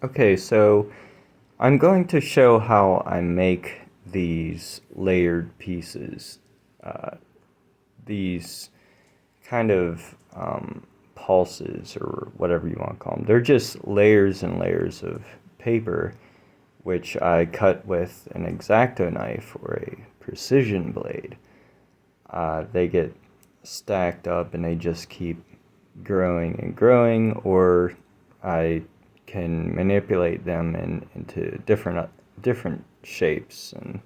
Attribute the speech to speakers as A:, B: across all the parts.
A: Okay, so I'm going to show how I make these layered pieces. Uh, these kind of pulses, or whatever you want to call them. They're just layers and layers of paper, which I cut with an X-Acto knife or a precision blade. They get stacked up and they just keep growing and growing, or I can manipulate them into different shapes and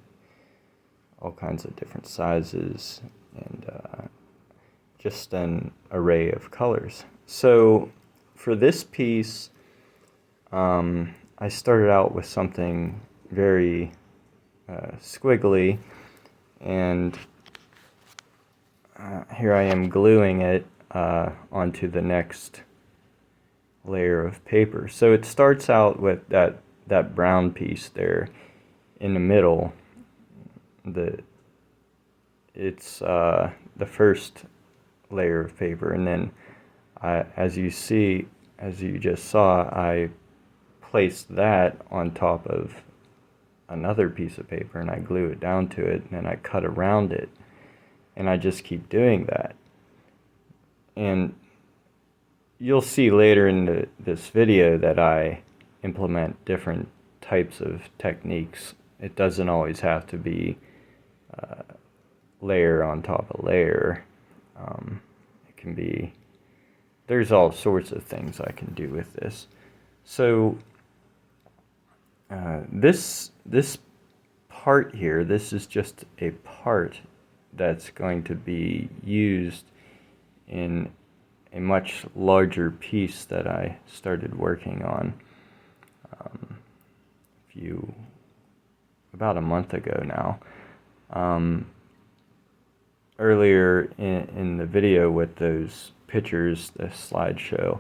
A: all kinds of different sizes and just an array of colors. So for this piece, I started out with something very squiggly, and here I am gluing it onto the next layer of paper. So it starts out with that brown piece there in the middle. It's the first layer of paper, and then as you just saw, I placed that on top of another piece of paper, and I glue it down to it, and then I cut around it, and I just keep doing that. And you'll see later in this video that I implement different types of techniques. It doesn't always have to be layer on top of layer. It can be, there's all sorts of things I can do with this. So this part here, this is just a part that's going to be used in a much larger piece that I started working on about a month ago now. Earlier in the video with those pictures, the slideshow,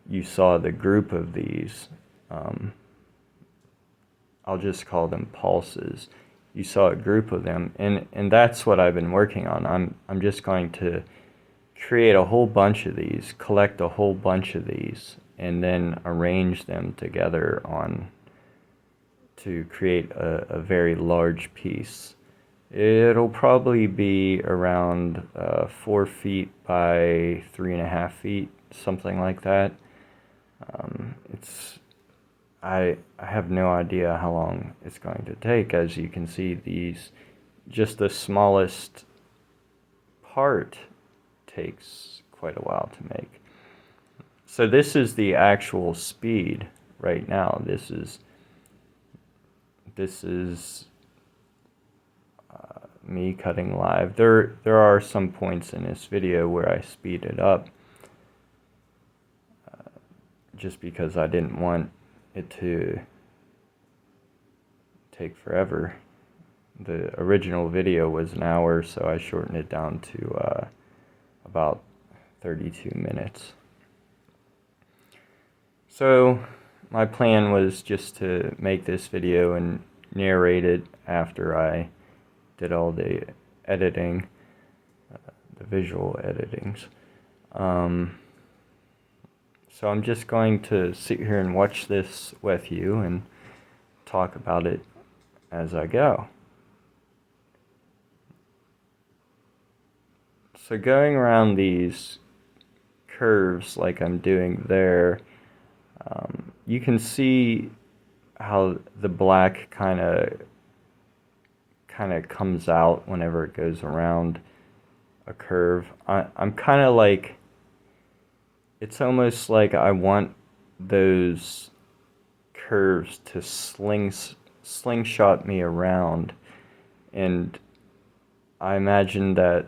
A: you saw the group of these. I'll just call them pulses. You saw a group of them, and that's what I've been working on. I'm just going to create a whole bunch of these, collect a whole bunch of these, and then arrange them together to create a very large piece. It'll probably be around 4 feet by 3.5 feet, something like that. I have no idea how long it's going to take. As you can see, just the smallest part takes quite a while to make. So this is the actual speed right now. This is me cutting live. There are some points in this video where I speed it up just because I didn't want it to take forever. The original video was an hour, so I shortened it down to about 32 minutes. So my plan was just to make this video and narrate it after I did all the editing, the visual editings. So I'm just going to sit here and watch this with you and talk about it as I go. So going around these curves like I'm doing there, you can see how the black kind of comes out whenever it goes around a curve. I'm kind of like, it's almost like I want those curves to slingshot me around, and I imagine that,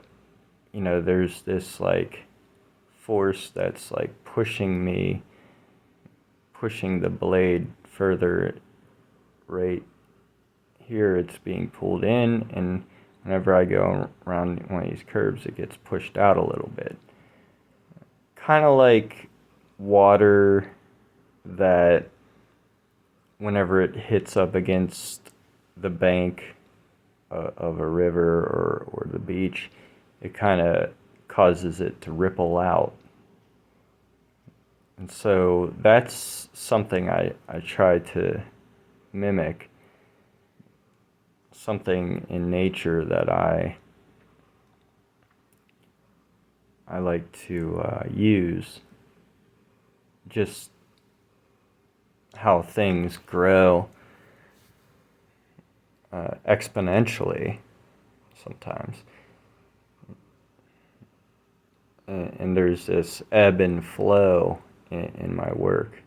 A: you know, there's this like force that's like pushing the blade further. Right here it's being pulled in, and whenever I go around one of these curves, it gets pushed out a little bit. Kind of like water that whenever it hits up against the bank of a river or the beach, it kind of causes it to ripple out. And so that's something I try to mimic, something in nature that I like to use, just how things grow exponentially sometimes. And there's this ebb and flow in my work,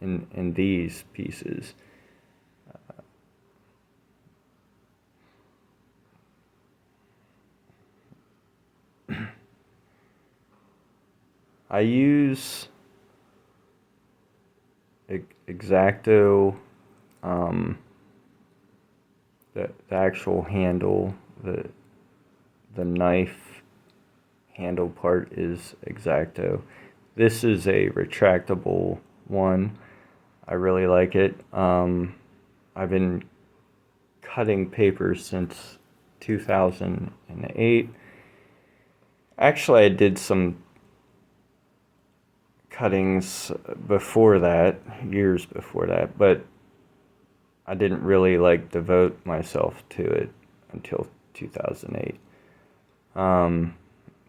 A: in these pieces. I use Exacto, um, the actual handle, the knife handle part is Exacto. This is a retractable one. I really like it. I've been cutting paper since 2008. Actually, I did some cuttings before that, years before that, but I didn't really like devote myself to it until 2008. Um,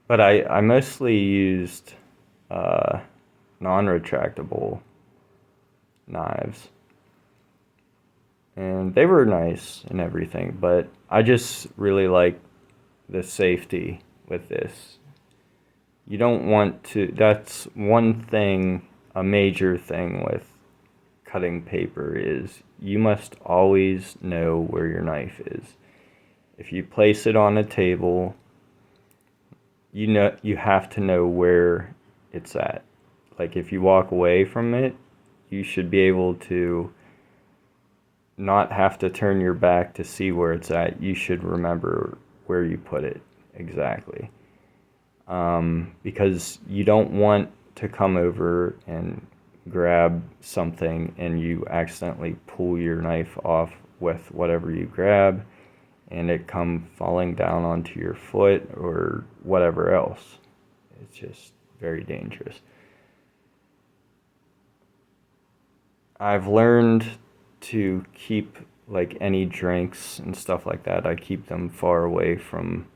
A: but I mostly used uh, non-retractable knives, and they were nice and everything, but I just really like the safety with this. You don't want to, that's one thing, a major thing with cutting paper is you must always know where your knife is. If you place it on a table, you know you have to know where it's at. Like if you walk away from it, you should be able to not have to turn your back to see where it's at. You should remember where you put it exactly. Because you don't want to come over and grab something and you accidentally pull your knife off with whatever you grab and it come falling down onto your foot or whatever else. It's just very dangerous. I've learned to keep like any drinks and stuff like that. I keep them far away from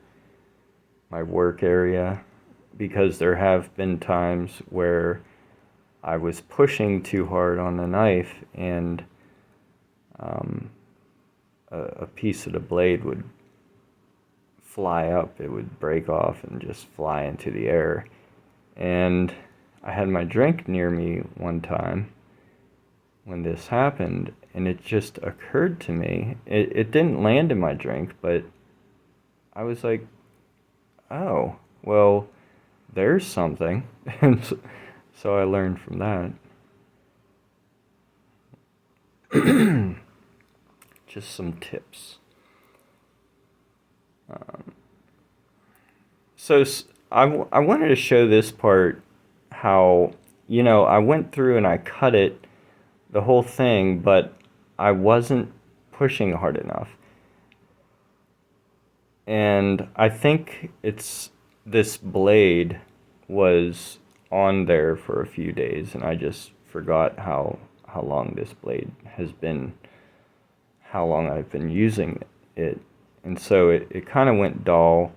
A: my work area because there have been times where I was pushing too hard on the knife and um, a piece of the blade would fly up. It would break off and just fly into the air. And I had my drink near me one time when this happened, and it just occurred to me. It didn't land in my drink, but I was like, oh, well, there's something. And so I learned from that. Just some tips. Um, so I wanted to show this part how, I went through and I cut it, the whole thing, but I wasn't pushing hard enough. And I think it's this blade was on there for a few days and I just forgot how long this blade has been, how long I've been using it. And so it kind of went dull.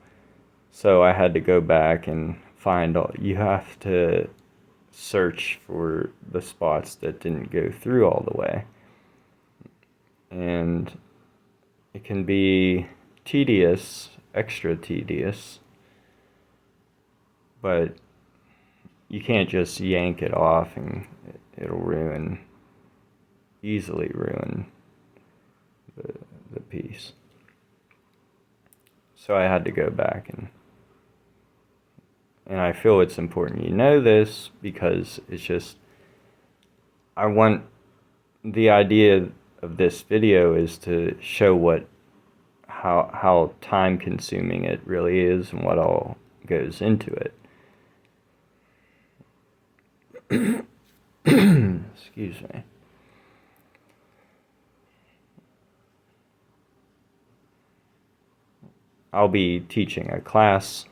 A: So I had to go back and find all, you have to search for the spots that didn't go through all the way. And it can be tedious, extra tedious, but you can't just yank it off and it'll easily ruin the piece. So I had to go back and I feel it's important you know this because it's just, I want, the idea of this video is to show how time consuming it really is and what all goes into it. Excuse me. I'll be teaching a class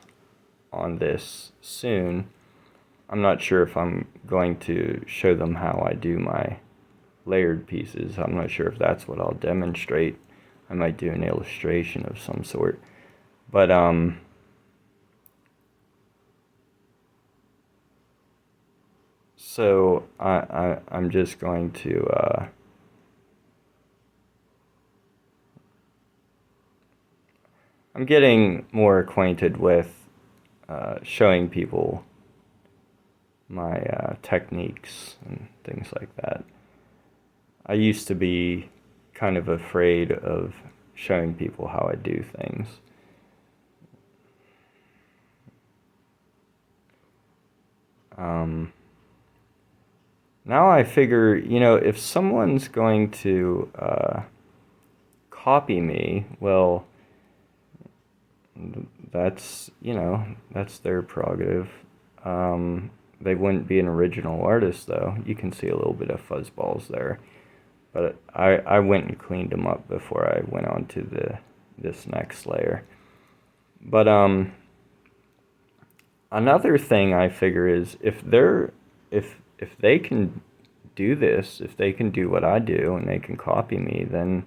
A: on this soon, I'm not sure if I'm going to show them how I do my layered pieces. I'm not sure if that's what I'll demonstrate. I might do an illustration of some sort. But so I'm just going to I'm getting more acquainted with showing people my techniques and things like that. I used to be kind of afraid of showing people how I do things. Now I figure, if someone's going to copy me, well, that's their prerogative. They wouldn't be an original artist, though. You can see a little bit of fuzzballs there. But I went and cleaned them up before I went on to this next layer. But another thing I figure is if they can do this, if they can do what I do and they can copy me, then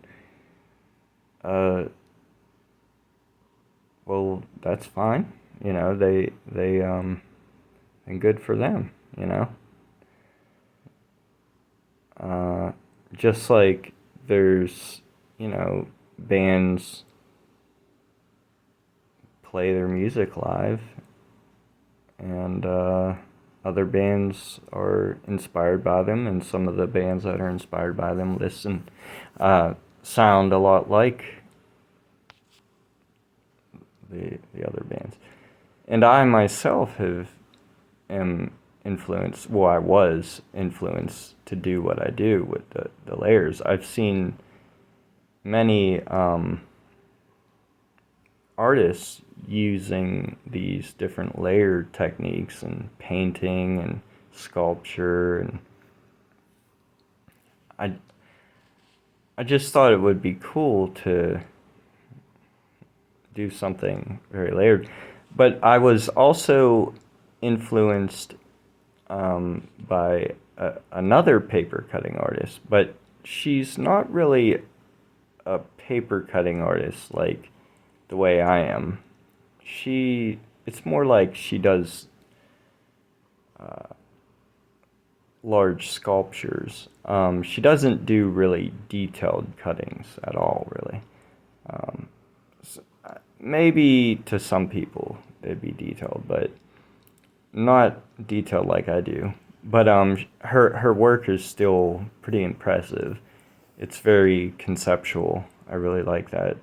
A: well, that's fine. And good for them. Just like there's bands play their music live, and other bands are inspired by them, and some of the bands that are inspired by them sound a lot like the other bands. And I myself am influenced. Well, I was influenced to do what I do with the layers. I've seen many artists using these different layer techniques and painting and sculpture, and I just thought it would be cool to do something very layered. But I was also influenced by another paper cutting artist, but she's not really a paper cutting artist like the way I am. It's more like she does large sculptures. She doesn't do really detailed cuttings at all, really. Maybe to some people they'd be detailed, but not detailed like I do. But her work is still pretty impressive. It's very conceptual. I really like that.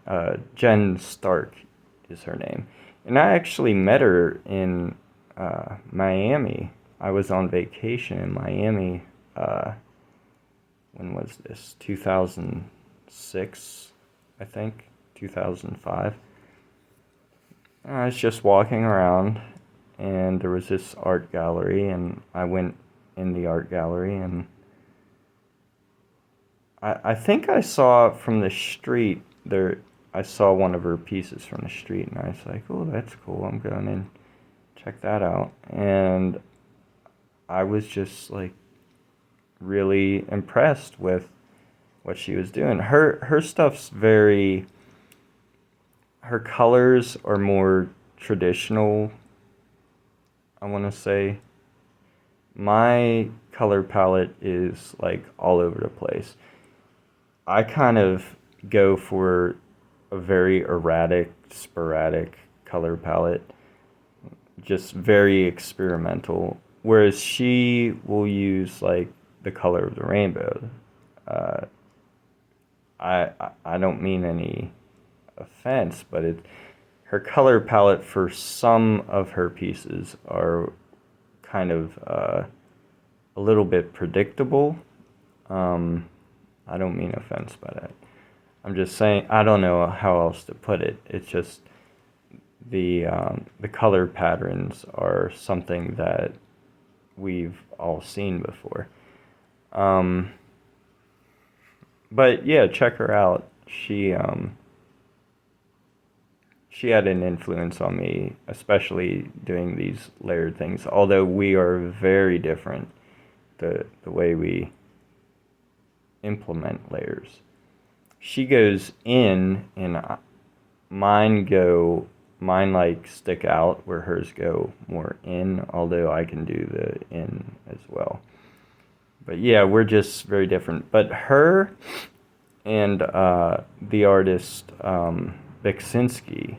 A: Jen Stark is her name, and I actually met her in Miami. I was on vacation in Miami. When was this? 2006, I think. 2005. I was just walking around, and there was this art gallery, and I went in the art gallery, and I think I saw from the street there. I saw one of her pieces from the street, and I was like, "Oh, that's cool. I'm going in, check that out." And I was just like really impressed with what she was doing. Her stuff's very. Her colors are more traditional, I want to say. My color palette is like all over the place. I kind of go for a very erratic, sporadic color palette, just very experimental. Whereas she will use like the color of the rainbow. Uh, I don't mean any offense, but her color palette for some of her pieces are kind of a little bit predictable. I don't mean offense by that. I'm just saying I don't know how else to put it. It's just the color patterns are something that we've all seen before. But yeah, check her out. she had an influence on me, especially doing these layered things. Although we are very different, the way we implement layers. She goes in, and mine like stick out where hers go more in, although I can do the in as well. But yeah, we're just very different. But her and the artist Beksinski,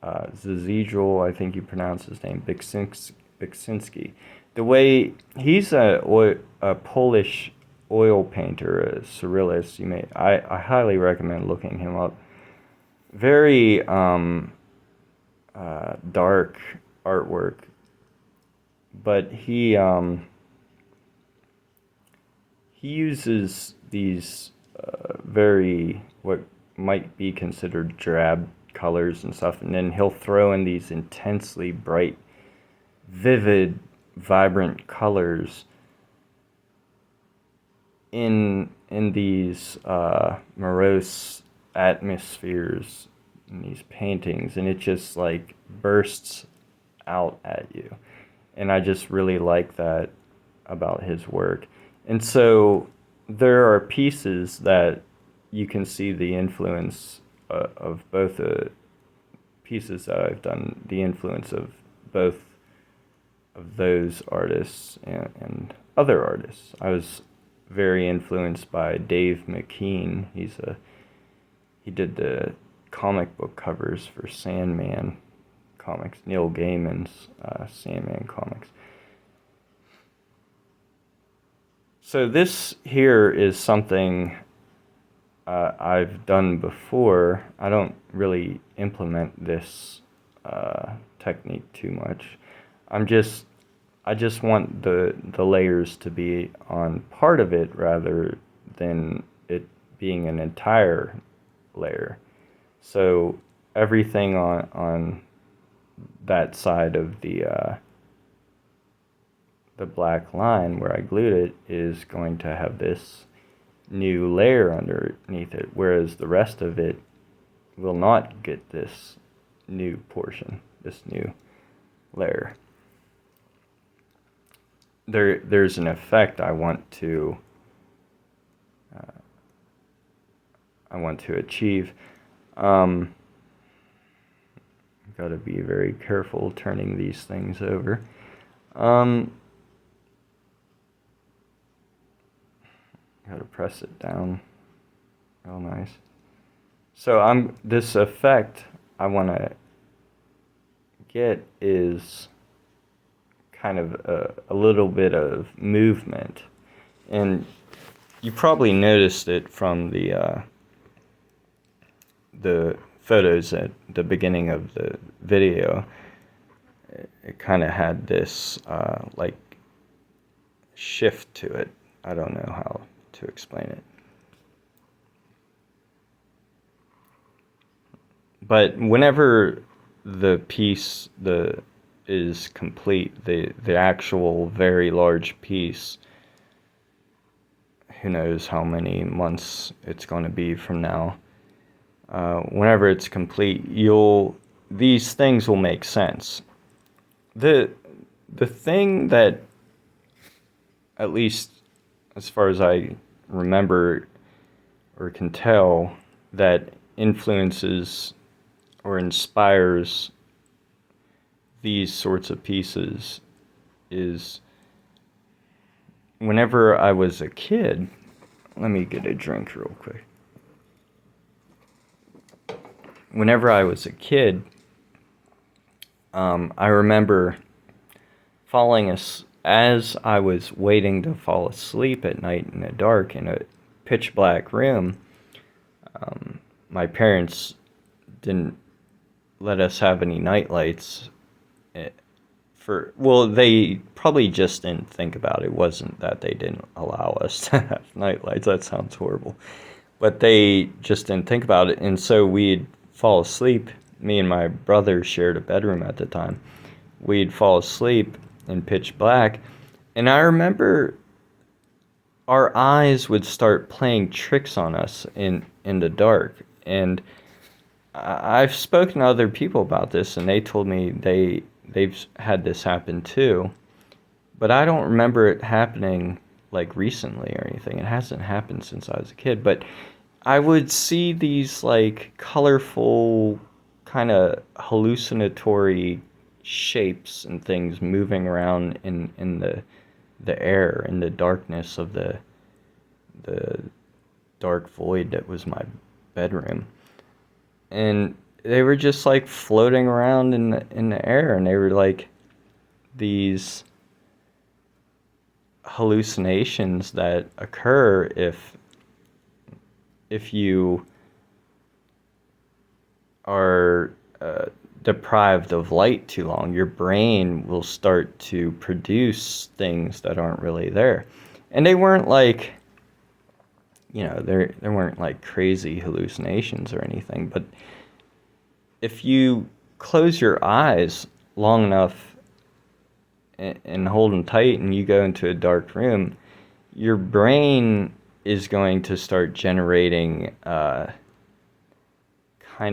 A: Zizidral, I think you pronounce his name, Beksinski. The way he's a Polish oil painter, a surrealist. I highly recommend looking him up. Very dark artwork, but he uses these very what might be considered drab colors and stuff, and then he'll throw in these intensely bright, vivid, vibrant colors in these morose atmospheres in these paintings, and it just like bursts out at you. And I just really like that about his work. And so there are pieces that you can see the influence of both pieces that I've done, the influence of both of those artists and other artists. I was very influenced by Dave McKean. He did the comic book covers for Sandman comics, Neil Gaiman's Sandman comics. So this here is something I've done before. I don't really implement this technique too much. I just want the layers to be on part of it rather than it being an entire layer. So everything on that side of the black line where I glued it is going to have this new layer underneath it, whereas the rest of it will not get this new portion, this new layer. There's an effect I want to achieve. Got to be very careful turning these things over. Got to press it down. Real nice. So this effect I want to get is kind of a little bit of movement, and you probably noticed it from the photos at the beginning of the video. It kind of had this like shift to it. I don't know how to explain it, but whenever the piece is complete, the actual very large piece, who knows how many months it's going to be from now, whenever it's complete, these things will make sense. The thing that, at least as far as I remember or can tell, that influences or inspires these sorts of pieces is whenever I was a kid. Let me get a drink real quick. Whenever I was a kid, I remember as I was waiting to fall asleep at night in the dark in a pitch black room. My parents didn't let us have any night lights. They probably just didn't think about it. It wasn't that they didn't allow us to have night lights. That sounds horrible. But they just didn't think about it. And so we'd fall asleep. Me and my brother shared a bedroom at the time. We'd fall asleep in pitch black. And I remember our eyes would start playing tricks on us in the dark. And I've spoken to other people about this, and they told me they've had this happen too. But I don't remember it happening like recently or anything. It hasn't happened since I was a kid. But I would see these like colorful, kind of hallucinatory shapes and things moving around in the air, in the darkness of the dark void that was my bedroom. And they were just like floating around in the air, and they were like these hallucinations that occur if you are deprived of light too long. Your brain will start to produce things that aren't really there. And they weren't like, there weren't like crazy hallucinations or anything, but if you close your eyes long enough and hold them tight and you go into a dark room, your brain is going to start generating kind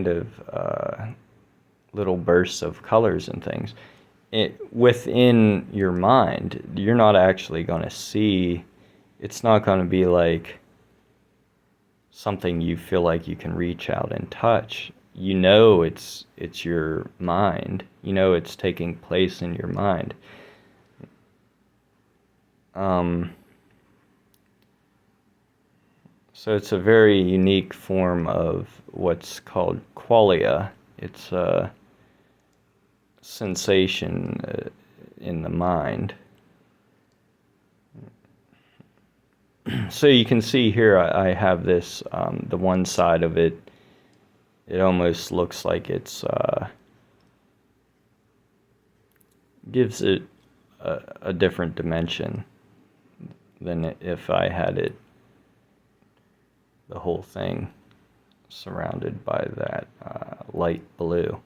A: of little bursts of colors and things within your mind. You're not actually going to see, it's not going to be like something you feel like you can reach out and touch. It's your mind. It's taking place in your mind. So it's a very unique form of what's called qualia. It's a sensation in the mind. So you can see here I have this, the one side of it, it almost looks like it's, gives it a different dimension than if I had it, the whole thing surrounded by that light blue.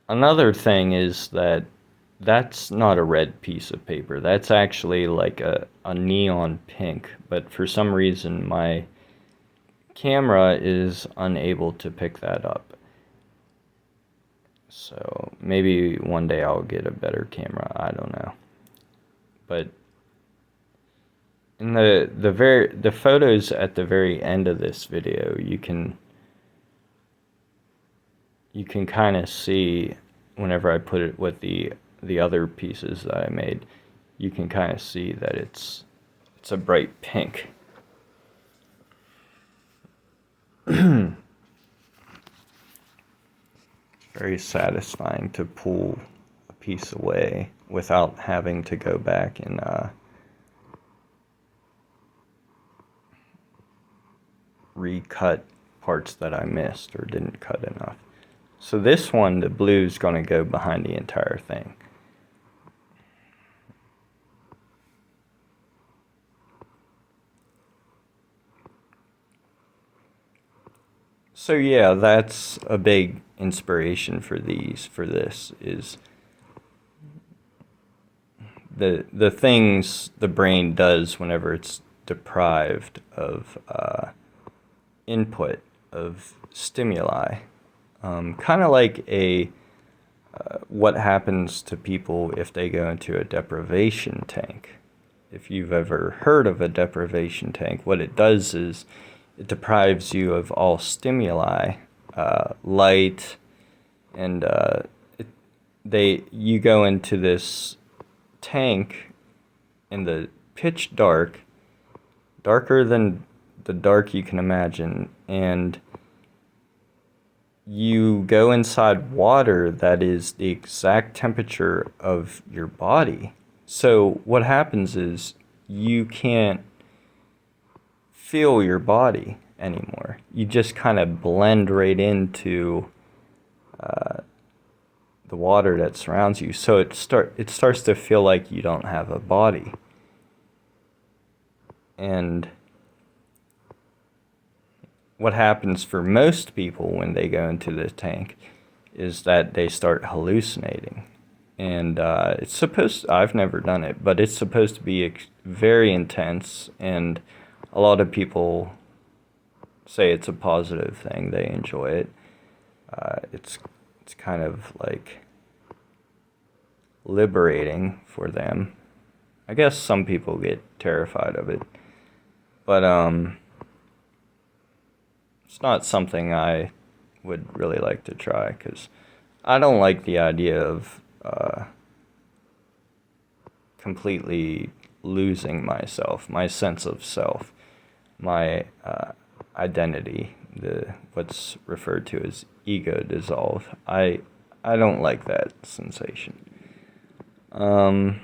A: Another thing is that that's not a red piece of paper. That's actually like a neon pink, but for some reason my camera is unable to pick that up. So maybe one day I'll get a better camera, I don't know. But in the photos at the very end of this video, you can kind of see, whenever I put it with the other pieces that I made, you can kind of see that it's a bright pink. Very satisfying to pull a piece away without having to go back and recut parts that I missed or didn't cut enough. So this one, the blue is going to go behind the entire thing. So yeah, that's a big inspiration for this is the things the brain does whenever it's deprived of input, of stimuli. Kind of like what happens to people if they go into a deprivation tank. If you've ever heard of a deprivation tank, what it does is it deprives you of all stimuli, light, and you go into this tank in the pitch dark, darker than the dark you can imagine, and you go inside water that is the exact temperature of your body. So what happens is you can't feel your body anymore. You just kind of blend right into the water that surrounds you. So it starts to feel like you don't have a body. And what happens for most people when they go into the tank is that they start hallucinating. And I've never done it, but it's supposed to be very intense, and a lot of people say it's a positive thing. They enjoy it. It's kind of like liberating for them. I guess some people get terrified of it, but it's not something I would really like to try because I don't like the idea of completely losing myself, my sense of self, my identity, the what's referred to as ego dissolve. I don't like that sensation. Um,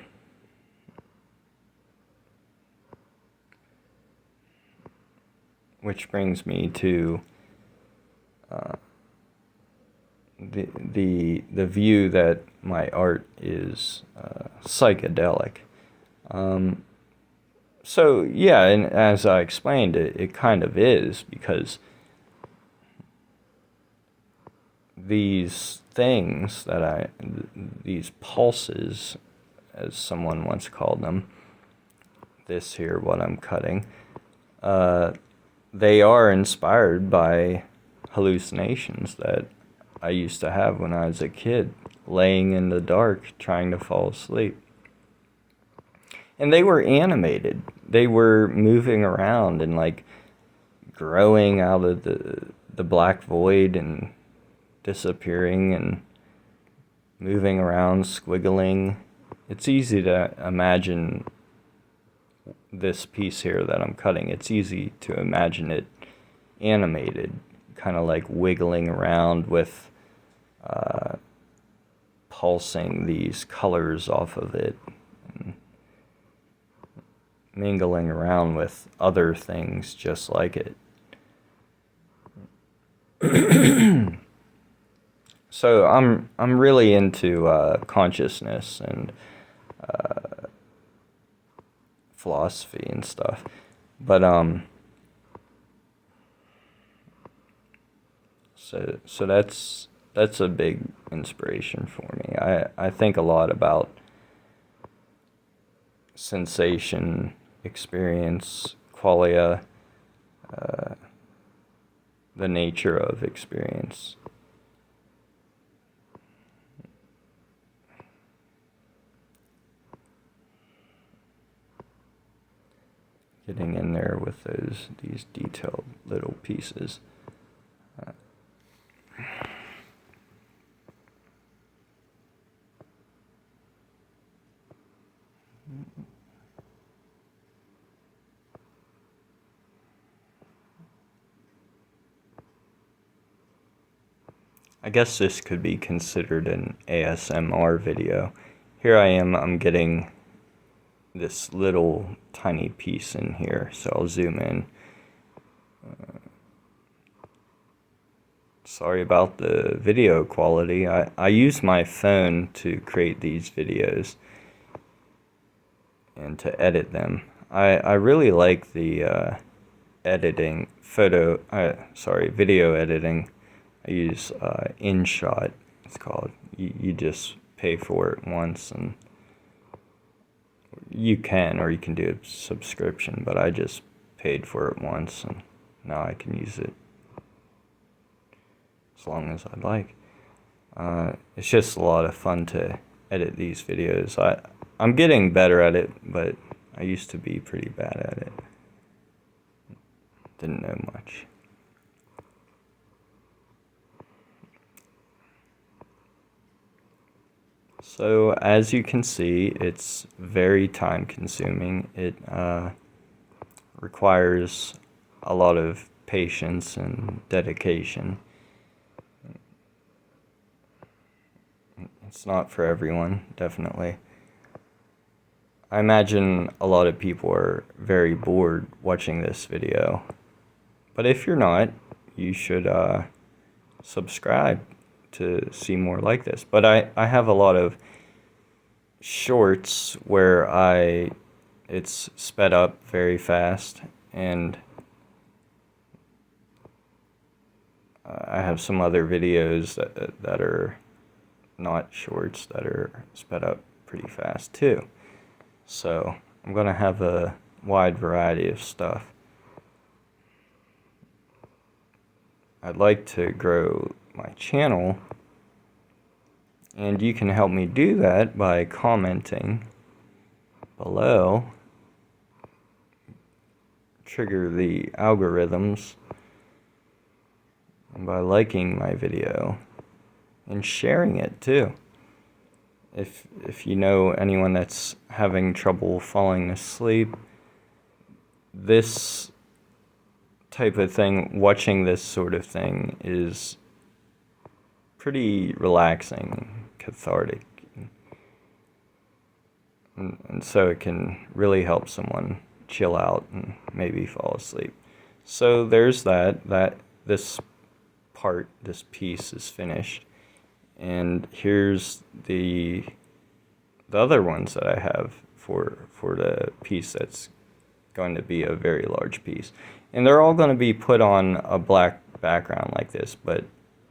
A: which brings me to the view that my art is psychedelic. So yeah, and as I explained, it kind of is because these things these pulses, as someone once called them, this here, what I'm cutting, they are inspired by hallucinations that I used to have when I was a kid, laying in the dark trying to fall asleep. And they were animated. They were moving around and like growing out of the black void and disappearing and moving around, squiggling. It's easy to imagine this piece here that I'm cutting. It's easy to imagine it animated, kind of like wiggling around with pulsing these colors off of it and mingling around with other things just like it. So I'm really into consciousness and philosophy and stuff, but so that's a big inspiration for me. I think a lot about sensation, experience, qualia, the nature of experience. Getting in there with these detailed little pieces. I guess this could be considered an ASMR video. Here I am, I'm getting this little tiny piece in here, so I'll zoom in. Sorry about the video quality. I use my phone to create these videos and to edit them. I really like the editing, video editing. I use InShot, it's called. You just pay for it once, and you can do a subscription, but I just paid for it once, and now I can use it as long as I'd like. It's just a lot of fun to edit these videos. I'm getting better at it, but I used to be pretty bad at it. Didn't know much. So as you can see, it's very time consuming. It requires a lot of patience and dedication. It's not for everyone, definitely. I imagine a lot of people are very bored watching this video. But if you're not, you should subscribe to see more like this. But I have a lot of shorts where it's sped up very fast, and I have some other videos that are not shorts that are sped up pretty fast too. So I'm gonna have a wide variety of stuff. I'd like to grow my channel. And you can help me do that by commenting below. Trigger the algorithms. And by liking my video. And sharing it too. If you know anyone that's having trouble falling asleep, this type of thing, watching this sort of thing, is pretty relaxing, cathartic, and so it can really help someone chill out and maybe fall asleep. So there's that this piece is finished, and here's the other ones that I have for the piece that's going to be a very large piece. And they're all going to be put on a black background like this, but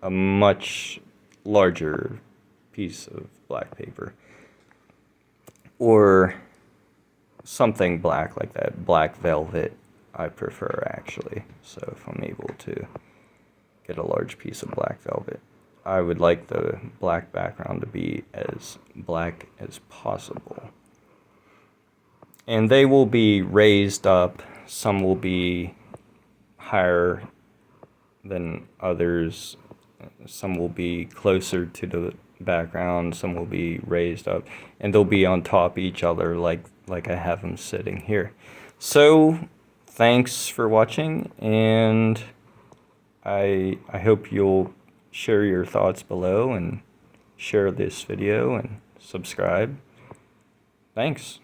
A: a much larger piece of black paper. Or something black like that. Black velvet, I prefer, actually. So if I'm able to get a large piece of black velvet, I would like the black background to be as black as possible. And they will be raised up. Some will be higher than others. Some will be closer to the background. Some will be raised up. And they'll be on top of each other like I have them sitting here. So, thanks for watching. And I hope you'll share your thoughts below and share this video and subscribe. Thanks.